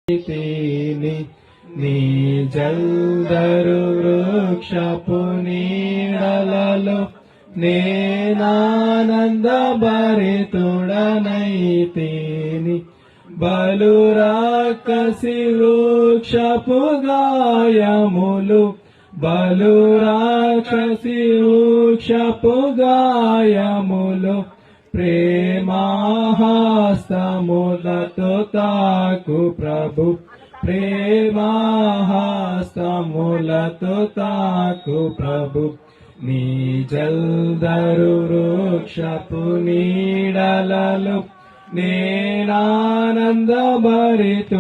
తీని నీ జల్దరు వృక్షపు నీడలలో నేనానంద భరితుడనైతిని బలు రాకసి వృక్షపు గాయములు బలు రాకసి వృక్షపు గాయములు ప్రేమాహస్తములతో తాకు ప్రభు ప్రేమాహస్తములతో తాకు ప్రభు నీ జల్దరు వృక్షపు నీడలలో నేనానంద భరితుడనైతిని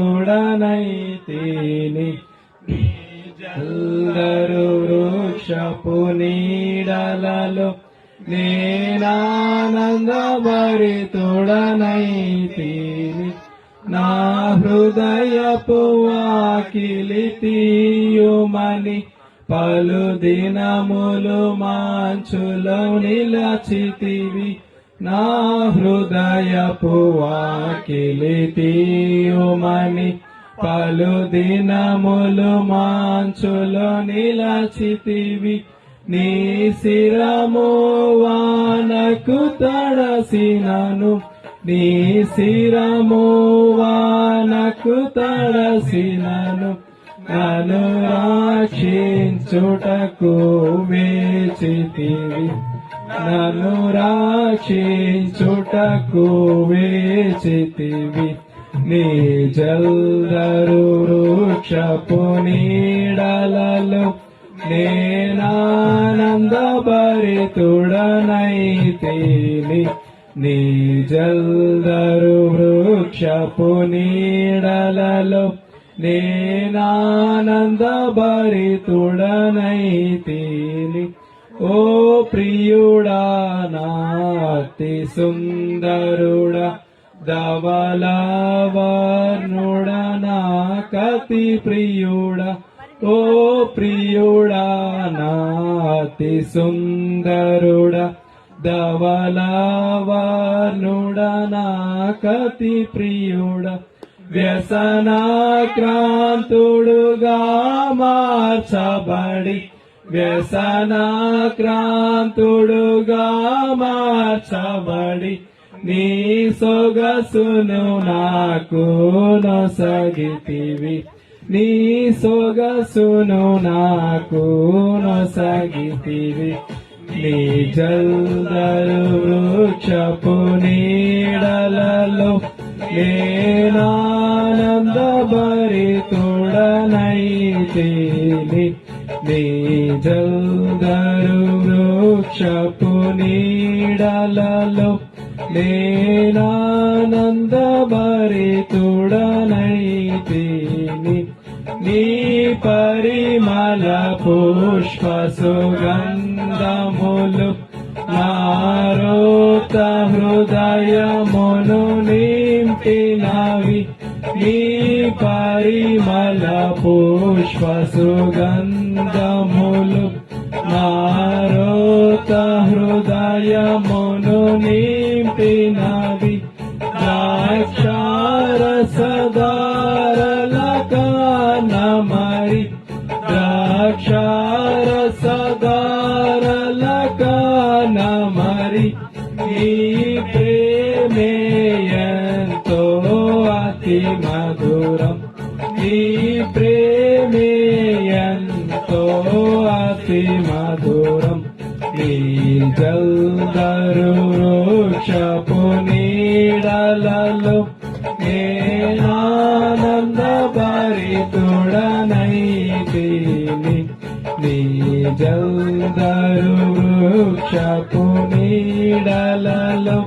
నీ జల్దరు వృక్షపు నీడలలో నేనానంద భరితుడనైతిని నా హృదయపు వాకిలి తీయుమని పలు దినములు మంచులో నిలచితివి నా హృదయపు వాకిలి తీయుమని పలు దినములు మంచులో నిలచితివి నీ శిరము వానకు తడసినను నీ శిరము వానకు తడసినను నన్ను రక్షించుటకు వేచితివి నన్ను రక్షించుటకు వేచితివి నీ జల్దరు వృక్షపు నీడలలో నేనానంద భరితుడనైతిని నీ జల్దరు వృక్షపు నీడలలో నేనానంద భరితుడనైతిని ఓ ప్రియుడా నా అతి సుందరుడా ధవళవర్ణుడా నా కతి ప్రియుడా ఓ ప్రియుడా నా అతి సుందరుడా ధవళవర్ణుడా నా కతి ప్రియుడా వ్యసనాక్రాంతుడుగా మార్చబడి వ్యసనాక్రాంతుడుగా మార్చబడి నీ సొగసును నాకు నొసగితివి నీ సొగసును నాకు నొసగితివి నీ జల్దరు వృక్షపు నీడలలో నేనానంద భరితుడనైతిని నీ జల్దరు వృక్షపు నీడలలో నేనానంద భరితుడనైతిని నీ పరిమళ పుష్ప సుగంధములు నారోత హృదయమును నింపినవి నీ పరిమళ పుష్ప సుగంధములు నారోత హృదయమును నింపినవి ద్రాక్షారసదారల కానమరి ద్రాక్షారసదారల కానమరి ఈ ప్రేమే ఎంతో అతి మధురం ఈ ప్రేమే ఎంతో అతి మధురం ఈ జల్దరు వృక్షపు నీడలలో నేనానంద భరితుడనైతిని నీ జల్దరు వృక్షపు నీడలలో